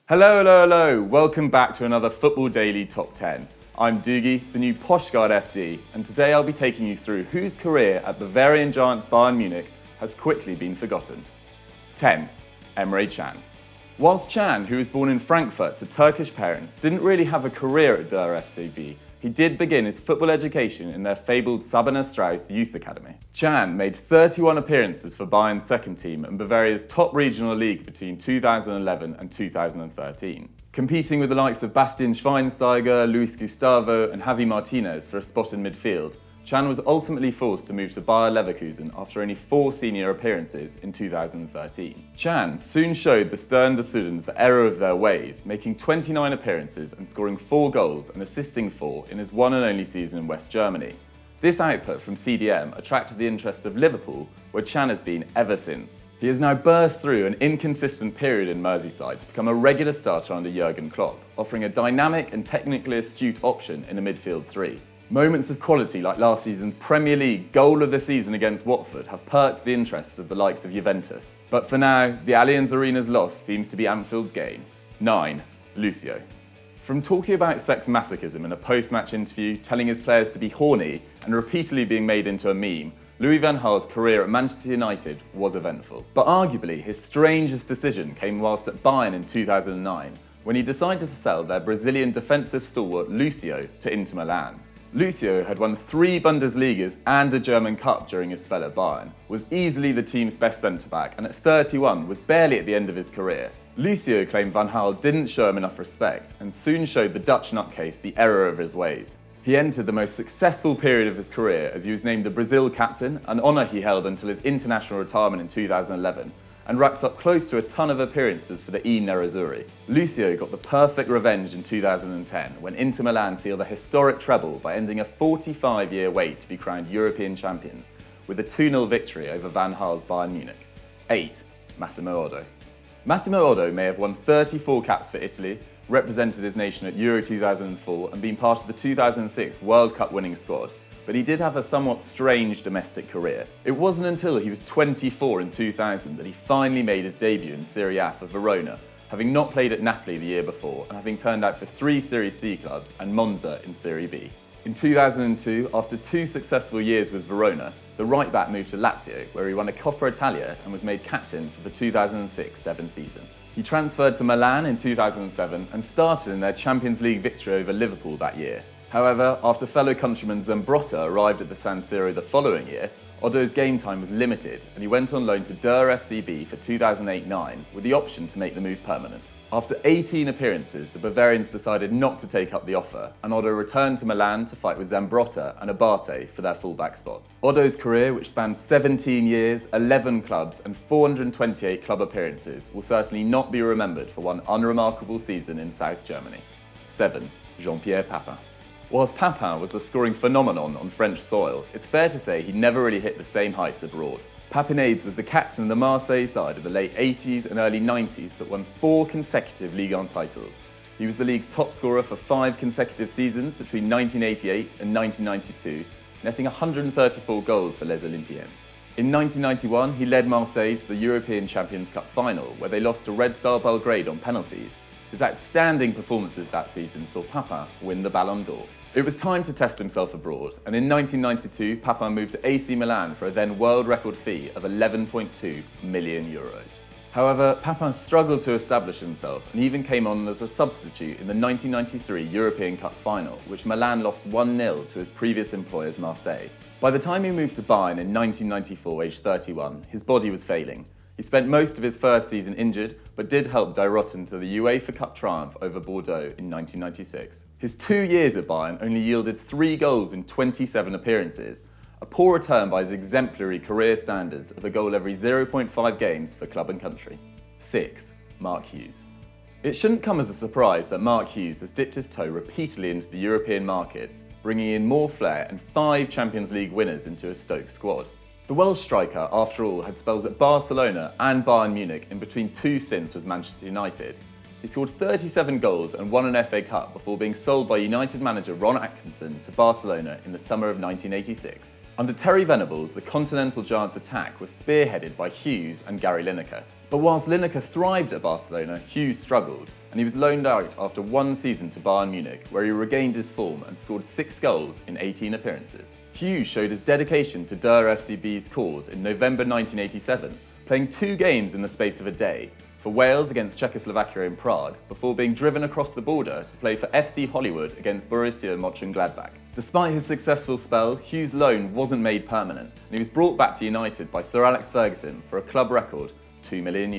Hello. Welcome back to another Football Daily Top 10. I'm Doogie, the new Poshguard FD, and today I'll be taking you through whose career at Bavarian giants Bayern Munich has quickly been forgotten. 10. Emery Chan. Whilst Chan, who was born in Frankfurt to Turkish parents, didn't really have a career at Der FCB, he did begin his football education in their fabled Sabina Strauss Youth Academy. Chan made 31 appearances for Bayern's second team and Bavaria's top regional league between 2011 and 2013, competing with the likes of Bastian Schweinsteiger, Luis Gustavo and Javi Martinez for a spot in midfield. Chan was ultimately forced to move to Bayer Leverkusen after only 4 senior appearances in 2013. Chan soon showed the Stern Sudans the error of their ways, making 29 appearances and scoring 4 goals and assisting 4 in his one and only season in West Germany. This output from CDM attracted the interest of Liverpool, where Chan has been ever since. He has now burst through an inconsistent period in Merseyside to become a regular starter under Jurgen Klopp, offering a dynamic and technically astute option in a midfield 3. Moments of quality like last season's Premier League goal of the season against Watford have perked the interest of the likes of Juventus. But for now, the Allianz Arena's loss seems to be Anfield's gain. 9. Lucio. From talking about sex masochism in a post-match interview, telling his players to be horny, and repeatedly being made into a meme, Louis van Gaal's career at Manchester United was eventful. But arguably, his strangest decision came whilst at Bayern in 2009, when he decided to sell their Brazilian defensive stalwart Lucio to Inter Milan. Lucio had won 3 Bundesligas and a German Cup during his spell at Bayern, was easily the team's best centre-back, and at 31 was barely at the end of his career. Lucio claimed Van Gaal didn't show him enough respect and soon showed the Dutch nutcase the error of his ways. He entered the most successful period of his career as he was named the Brazil captain, an honour he held until his international retirement in 2011, and racked up close to a ton of appearances for the I Nerazzurri. Lucio got the perfect revenge in 2010 when Inter Milan sealed a historic treble by ending a 45-year wait to be crowned European champions with a 2-0 victory over Van Gaal's Bayern Munich. 8. Massimo Aldo. Massimo Aldo may have won 34 caps for Italy, represented his nation at Euro 2004 and been part of the 2006 World Cup winning squad, but he did have a somewhat strange domestic career. It wasn't until he was 24 in 2000 that he finally made his debut in Serie A for Verona, having not played at Napoli the year before and having turned out for 3 Serie C clubs and Monza in Serie B. In 2002, after 2 successful years with Verona, the right-back moved to Lazio, where he won a Coppa Italia and was made captain for the 2006-07 season. He transferred to Milan in 2007 and started in their Champions League victory over Liverpool that year. However, after fellow countryman Zambrotta arrived at the San Siro the following year, Aldo's game time was limited and he went on loan to Der FCB for 2008-09 with the option to make the move permanent. After 18 appearances, the Bavarians decided not to take up the offer and Aldo returned to Milan to fight with Zambrotta and Abate for their fullback spots. Aldo's career, which spanned 17 years, 11 clubs and 428 club appearances, will certainly not be remembered for one unremarkable season in South Germany. 7. Jeanpierre Papa. Whilst Papa was a scoring phenomenon on French soil, it's fair to say he never really hit the same heights abroad. Papinades was the captain of the Marseille side of the late 80s and early 90s that won 4 consecutive Ligue 1 titles. He was the league's top scorer for 5 consecutive seasons between 1988 and 1992, netting 134 goals for Les Olympiens. In 1991, he led Marseille to the European Champions Cup final, where they lost to Red Star Belgrade on penalties. His outstanding performances that season saw Papa win the Ballon d'Or. It was time to test himself abroad, and in 1992, Papa moved to AC Milan for a then world record fee of €11.2 million. However, Papa struggled to establish himself and even came on as a substitute in the 1993 European Cup final, which Milan lost 1-0 to his previous employers Marseille. By the time he moved to Bayern in 1994, aged 31, his body was failing. He spent most of his first season injured, but did help Dayrotten to the UEFA Cup triumph over Bordeaux in 1996. His 2 years at Bayern only yielded 3 goals in 27 appearances, a poor return by his exemplary career standards of a goal every 0.5 games for club and country. 6. Marc Hughes. It shouldn't come as a surprise that Marc Hughes has dipped his toe repeatedly into the European markets, bringing in more flair and 5 Champions League winners into his Stoke squad. The Welsh striker, after all, had spells at Barcelona and Bayern Munich in between 2 stints with Manchester United. He scored 37 goals and won an FA Cup before being sold by United manager Ron Atkinson to Barcelona in the summer of 1986. Under Terry Venables, the Continental Giants' attack was spearheaded by Hughes and Gary Lineker. But whilst Lineker thrived at Barcelona, Hughes struggled, and he was loaned out after one season to Bayern Munich, where he regained his form and scored 6 goals in 18 appearances. Hughes showed his dedication to Der FCB's cause in November 1987, playing 2 games in the space of a day, for Wales against Czechoslovakia in Prague, before being driven across the border to play for FC Hollywood against Borussia Mönchengladbach. Despite his successful spell, Hughes' loan wasn't made permanent, and he was brought back to United by Sir Alex Ferguson for a club record €2 million.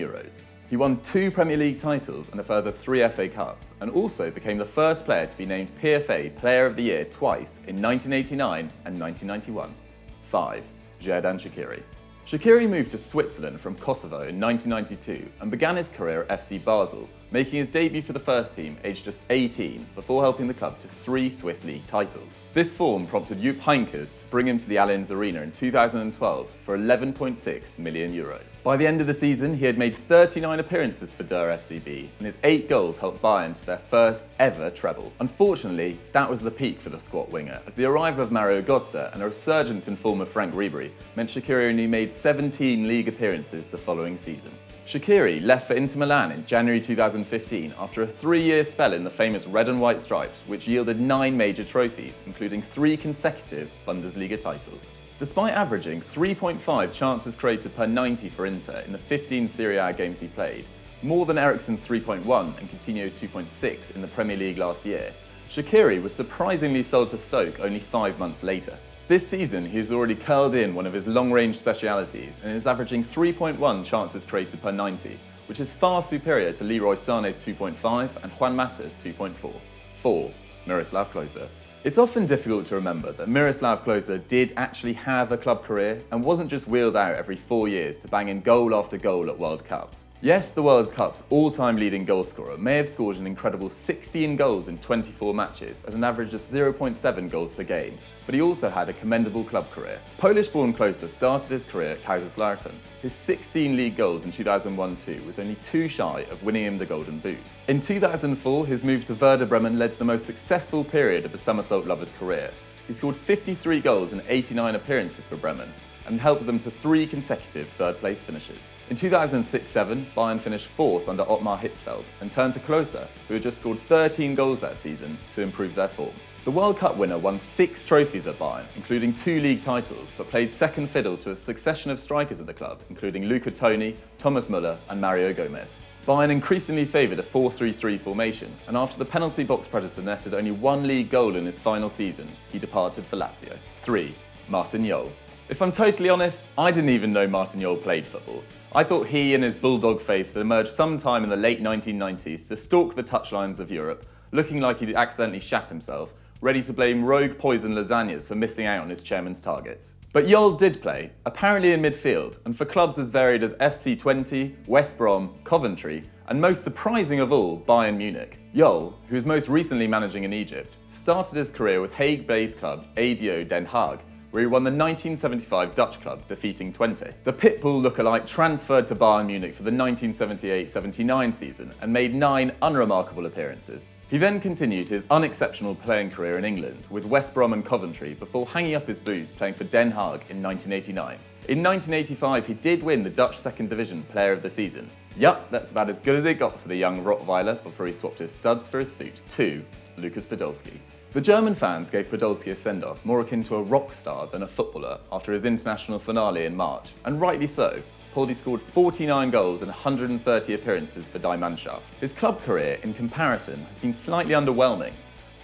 He won 2 Premier League titles and a further 3 FA Cups, and also became the first player to be named PFA Player of the Year twice in 1989 and 1991. 5. Xherdan Shaqiri. Shaqiri moved to Switzerland from Kosovo in 1992 and began his career at FC Basel, making his debut for the first team aged just 18 before helping the club to 3 Swiss League titles. This form prompted Jupp Heynckes to bring him to the Allianz Arena in 2012 for €11.6 million. By the end of the season, he had made 39 appearances for Der FCB, and his 8 goals helped Bayern to their first ever treble. Unfortunately, that was the peak for the squat winger, as the arrival of Mario Götze and a resurgence in form of Frank Ribery meant Shaqiri only made 17 league appearances the following season. Shaqiri left for Inter Milan in January 2015 after a 3-year spell in the famous red and white stripes, which yielded 9 major trophies, including 3 consecutive Bundesliga titles. Despite averaging 3.5 chances created per 90 for Inter in the 15 Serie A games he played, more than Eriksen's 3.1 and Coutinho's 2.6 in the Premier League last year, Shaqiri was surprisingly sold to Stoke only 5 months later. This season, he has already curled in one of his long-range specialities and is averaging 3.1 chances created per 90, which is far superior to Leroy Sané's 2.5 and Juan Mata's 2.4. 4. Miroslav Klose. It's often difficult to remember that Miroslav Klose did actually have a club career and wasn't just wheeled out every 4 years to bang in goal after goal at World Cups. Yes, the World Cup's all-time leading goalscorer may have scored an incredible 16 goals in 24 matches at an average of 0.7 goals per game, but he also had a commendable club career. Polish-born Klose started his career at Kaiserslautern. His 16 league goals in 2001-2 was only 2 shy of winning him the Golden Boot. In 2004, his move to Werder Bremen led to the most successful period of the Somersault Lovers' career. He scored 53 goals in 89 appearances for Bremen, and helped them to 3 consecutive third-place finishes. In 2006-07, Bayern finished 4th under Ottmar Hitzfeld and turned to Klose, who had just scored 13 goals that season, to improve their form. The World Cup winner won 6 trophies at Bayern, including 2 league titles, but played second fiddle to a succession of strikers at the club, including Luca Toni, Thomas Müller and Mario Gomez. Bayern increasingly favoured a 4-3-3 formation, and after the penalty box predator netted only 1 league goal in his final season, he departed for Lazio. 3. Martin Yeol. If I'm totally honest, I didn't even know Martin Yeol played football. I thought he and his bulldog face had emerged sometime in the late 1990s to stalk the touchlines of Europe, looking like he'd accidentally shat himself, ready to blame rogue poison lasagnas for missing out on his chairman's targets. But Yeol did play, apparently in midfield, and for clubs as varied as FC Twente, West Brom, Coventry, and most surprising of all, Bayern Munich. Yeol, who is most recently managing in Egypt, started his career with Hague-based club ADO Den Haag, where he won the 1975 Dutch club, defeating Twente. The Pitbull lookalike transferred to Bayern Munich for the 1978-79 season and made 9 unremarkable appearances. He then continued his unexceptional playing career in England with West Brom and Coventry before hanging up his boots playing for Den Haag in 1989. In 1985, he did win the Dutch Second Division Player of the Season. Yup, that's about as good as it got for the young Rottweiler before he swapped his studs for his suit. 2. Lukas Podolski. The German fans gave Podolski a send-off more akin to a rock star than a footballer after his international finale in March, and rightly so. Podolski scored 49 goals and 130 appearances for Die Mannschaft. His club career, in comparison, has been slightly underwhelming.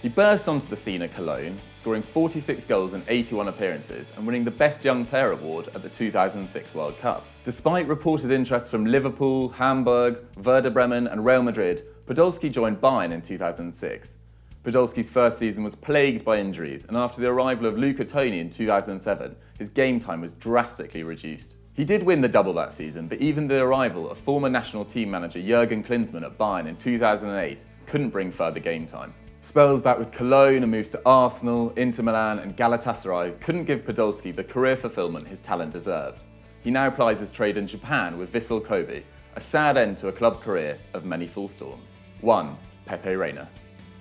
He burst onto the scene at Cologne, scoring 46 goals and 81 appearances and winning the Best Young Player award at the 2006 World Cup. Despite reported interest from Liverpool, Hamburg, Werder Bremen and Real Madrid, Podolski joined Bayern in 2006. Podolski's first season was plagued by injuries, and after the arrival of Luca Toni in 2007, his game time was drastically reduced. He did win the double that season, but even the arrival of former national team manager Jurgen Klinsmann at Bayern in 2008 couldn't bring further game time. Spells back with Cologne and moves to Arsenal, Inter Milan and Galatasaray couldn't give Podolski the career fulfillment his talent deserved. He now plies his trade in Japan with Vissel Kobe, a sad end to a club career of many full storms. 1. Pepe Reina.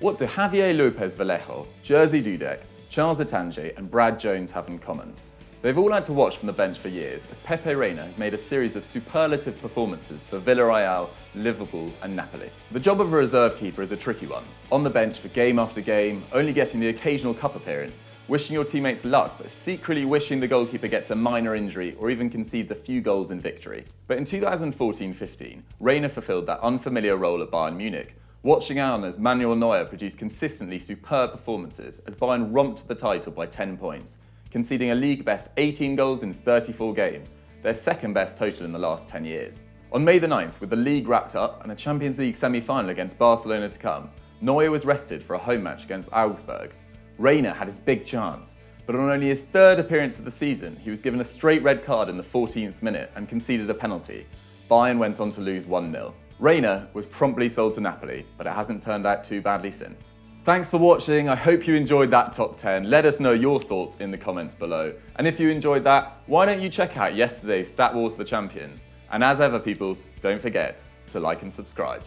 What do Javier Lopez Vallejo, Jerzy Dudek, Charles Atange and Brad Jones have in common? They've all had to watch from the bench for years, as Pepe Reina has made a series of superlative performances for Villarreal, Liverpool and Napoli. The job of a reserve keeper is a tricky one. On the bench for game after game, only getting the occasional cup appearance, wishing your teammates luck but secretly wishing the goalkeeper gets a minor injury or even concedes a few goals in victory. But in 2014-15, Reina fulfilled that unfamiliar role at Bayern Munich, watching on as Manuel Neuer produced consistently superb performances as Bayern romped the title by 10 points. Conceding a league-best 18 goals in 34 games, their second-best total in the last 10 years. On May the 9th, with the league wrapped up and a Champions League semi-final against Barcelona to come, Neuer was rested for a home match against Augsburg. Reina had his big chance, but on only his third appearance of the season, he was given a straight red card in the 14th minute and conceded a penalty. Bayern went on to lose 1-0. Reina was promptly sold to Napoli, but it hasn't turned out too badly since. Thanks for watching, I hope you enjoyed that top 10. Let us know your thoughts in the comments below. And if you enjoyed that, why don't you check out yesterday's Stat Wars the Champions? And as ever people, don't forget to like and subscribe.